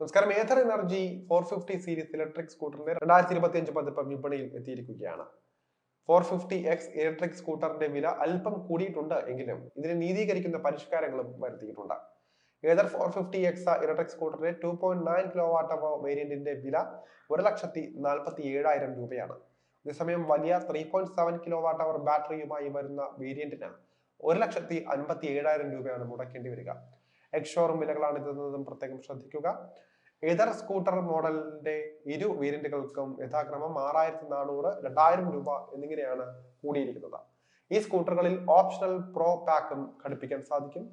നമസ്കാരം. Ather energy 450 series electric സ്കൂട്ടറിന്റെ 2025 പതിപ്പ് വിപണിയിൽ എത്തിയിരിക്കുകയാണ്. 450X ഇലക്ട്രിക് സ്കൂട്ടറിന്റെ വില അല്പം കൂടിയിട്ടുണ്ട് എങ്കിലും ഇതിനെ നീതീകരിക്കുന്ന പരിഷ്കാരങ്ങളും വരുത്തിയിട്ടുണ്ട്. ഏതർ 450X ഇലക്ട്രിക് സ്കൂട്ടറിന്റെ 2.9 kWh വേരിയന്റിന്റെ വില 1,47,000 രൂപയാണ്. അതേസമയം വലിയ 3.7 kWh ബാറ്ററിയുമായി വരുന്ന വേരിയന്റിന് 1,57,000 രൂപയാണ് മുടക്കേണ്ടി വരിക. എക്സ്-ഷോറൂം വിലകളാണ് ഇതെന്നതും പ്രത്യേകം ശ്രദ്ധിക്കുക. ഏതർ സ്കൂട്ടർ മോഡലിന്റെ ഇരു വേരിയന്റുകൾക്കും യഥാക്രമം 6,400, 2,000 രൂപ എന്നിങ്ങനെയാണ് കൂടിയിരിക്കുന്നത്. ഈ സ്കൂട്ടറുകളിൽ ഓപ്ഷണൽ പ്രോ പാക്കും ഘടിപ്പിക്കാൻ സാധിക്കും.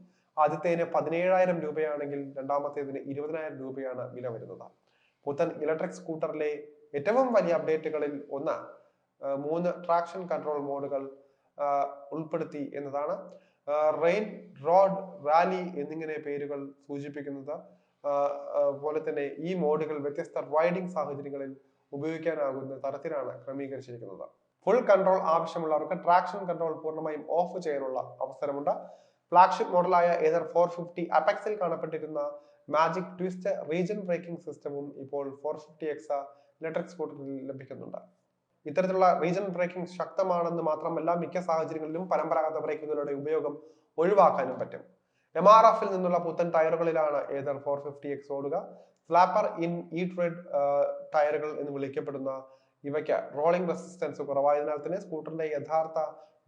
ആദ്യത്തേതിന് 17,000 രൂപയാണെങ്കിൽ രണ്ടാമത്തേതിന് 20,000 രൂപയാണ് വില വരുന്നത്. പുത്തൻ ഇലക്ട്രിക് സ്കൂട്ടറിലെ ഏറ്റവും വലിയ അപ്ഡേറ്റുകളിൽ ഒന്ന് 3 ട്രാക്ഷൻ കൺട്രോൾ മോഡുകൾ ഉൾപ്പെടുത്തി എന്നതാണ്. റെയിൻ, റോഡ്, റാലി എന്നിങ്ങനെ പേരുകൾ സൂചിപ്പിക്കുന്നത് പോലെ തന്നെ ഈ മോഡുകൾ വ്യത്യസ്ത റൈഡിംഗ് സാഹചര്യങ്ങളിൽ ഉപയോഗിക്കാനാകുന്ന തരത്തിലാണ് ക്രമീകരിച്ചിരിക്കുന്നത്. ഫുൾ കൺട്രോൾ ആവശ്യമുള്ളവർക്ക് ട്രാക്ഷൻ കൺട്രോൾ പൂർണ്ണമായും ഓഫ് ചെയ്യാനുള്ള അവസരമുണ്ട്. ഫ്ലാഗ്ഷിപ്പ് മോഡലായ ഏതർ 450 അപെക്സിൽ കാണപ്പെട്ടിരുന്ന മാജിക് ട്വിസ്റ്റ് റീജൻ ബ്രേക്കിംഗ് സിസ്റ്റവും ഇപ്പോൾ 450X ഇലക്ട്രിക് സ്കൂട്ടറിൽ ലഭിക്കുന്നുണ്ട്. ഇത്തരത്തിലുള്ള റീജൻ ബ്രേക്കിംഗ് ശക്തമാണെന്ന് മാത്രമല്ല, മിക്ക സാഹചര്യങ്ങളിലും പരമ്പരാഗത ബ്രേക്കുകളുടെ ഉപയോഗം ഒഴിവാക്കാനും പറ്റും. MRF-ൽ നിന്നുള്ള പുത്തൻ ടയറുകളിലാണ് ഏതർ 450X ഓടുക. സ്ലാപ്പർ ഇൻ ഇ-ട്രെഡ് ടയറുകൾ എന്ന് വിളിക്കപ്പെടുന്ന ഇവയ്ക്ക് റോളിംഗ് റെസിസ്റ്റൻസ് കുറവായതിനാൽ തന്നെ സ്കൂട്ടറിന്റെ യഥാർത്ഥ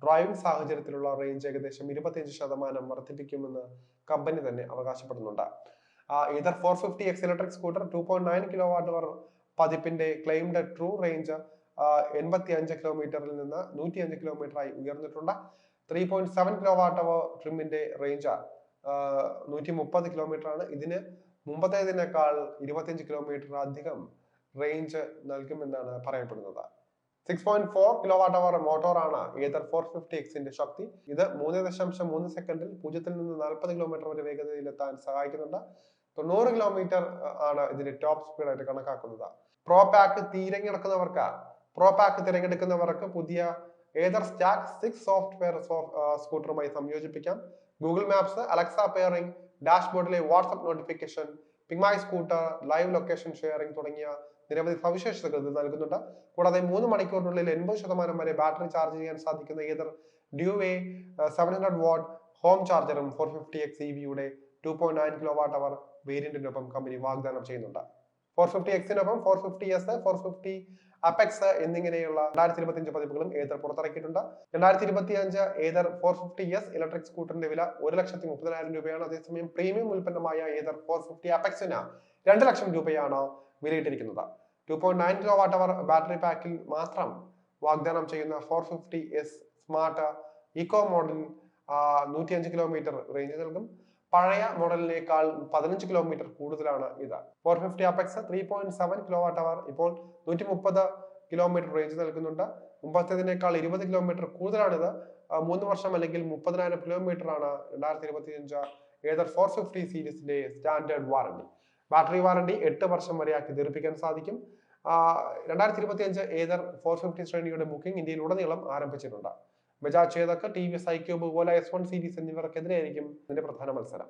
ഡ്രൈവിംഗ് സാഹചര്യത്തിലുള്ള റേഞ്ച് ഏകദേശം 25% വർദ്ധിപ്പിക്കുമെന്ന് കമ്പനി തന്നെ അവകാശപ്പെടുന്നുണ്ട്. Ather 450X electric scooter 2.9 kWh പതിപ്പിന്റെ ക്ലെയിംഡ് ട്രൂ റേഞ്ച് 85 കിലോമീറ്ററിൽ നിന്ന് 105 കിലോമീറ്ററായി ഉയർന്നിട്ടുണ്ട്. 3.7 kWh ട്രിമിന്റെ റേഞ്ച് 130 കിലോമീറ്റർ ആണ്. ഇതിന് മുമ്പത്തേതിനേക്കാൾ 25 കിലോമീറ്റർ അധികം റേഞ്ച് നൽകുമെന്നാണ് പറയപ്പെടുന്നത്. 6.4 kWh മോട്ടോറാണ് ഏതർ 450Xന്റെ ശക്തി. ഇത് 3.3 സെക്കൻഡിൽ 0 നിന്ന് 40 കിലോമീറ്റർ വരെ വേഗതയിലെത്താൻ സഹായിക്കുന്നുണ്ട്. 90 കിലോമീറ്റർ ആണ് ഇതിന്റെ ടോപ്പ് സ്പീഡായിട്ട് കണക്കാക്കുന്നത്. പ്രോ പാക്ക് തിരഞ്ഞെടുക്കുന്നവർക്ക് പുതിയ ഏതർ സ്റ്റാക്ക് 6 സോഫ്റ്റ്വെയർ സ്കൂട്ടറുമായി സംയോജിപ്പിക്കാം. ഗൂഗിൾ മാപ്സ്, അലക്സ പെയറിംഗ്, ഡാഷ്ബോർഡിലെ WhatsApp notification, ping my scooter, live location sharing തുടങ്ങിയ നിരവധി സവിശേഷതകൾ ഇത് നൽകുന്നുണ്ട്. കൂടാതെ 3 മണിക്കൂറിനുള്ളിൽ 80% വരെ ബാറ്ററി ചാർജ് ചെയ്യാൻ സാധിക്കുന്ന ഏതർ ഡ്യൂവേ 700 വാട്ട് ഹോം ചാർജറും 450X EVയുടെ 2.9 kWh വേരിയന്റിനൊപ്പം കമ്പനി വാഗ്ദാനം ചെയ്യുന്നുണ്ട്. 450Xനൊപ്പം 450S, 450 അപെക്സ് എന്നിങ്ങനെയുള്ള 2025 പതിപ്പുകളും ഏതർ പുറത്തിറക്കിയിട്ടുണ്ട്. 2025 ഏതർ 450S ഇലക്ട്രിക് സ്കൂട്ടറിന്റെ വില 1,30,000 രൂപയാണ്. അതേസമയം പ്രീമിയം ഉൽപ്പന്നമായ ഏതർ 450 അപെക്സിന് 2 ലക്ഷം രൂപയാണ് വിലയിട്ടിരിക്കുന്നത്. 2.9 kWh ബാറ്ററി പാക്കിൽ മാത്രം വാഗ്ദാനം ചെയ്യുന്ന 450S smart eco model 105 kilometre range നൽകും. പഴയ മോഡലിനേക്കാൾ 15 കിലോമീറ്റർ കൂടുതലാണ് ഇത്. 450 അപെക്സ് 3.7 kWh ഇപ്പോൾ 130 കിലോമീറ്റർ റേഞ്ച് നൽകുന്നുണ്ട്. മുമ്പത്തേതിനേക്കാൾ 20 കിലോമീറ്റർ കൂടുതലാണിത്. 3 വർഷം അല്ലെങ്കിൽ 30,000 കിലോമീറ്റർ ആണ് 2025 ഏതർ 450 സീരീസിന്റെ സ്റ്റാൻഡേർഡ് വാറണ്ടി. ബാറ്ററി വാറണ്ടി 8 വർഷം വരെയാക്കി ദീർഘിപ്പിക്കാൻ സാധിക്കും. 2025 ഏതർ 450 ശ്രേണിയുടെ ബുക്കിംഗ് ഇന്ത്യയിലുടനീളം ആരംഭിച്ചിട്ടുണ്ട്. ബജാജ് ചേതക്, TVS iQube പോലെ S1 സീരീസ് എന്നിവർക്കെതിരെയായിരിക്കും ഇതിന്റെ പ്രധാന മത്സരം.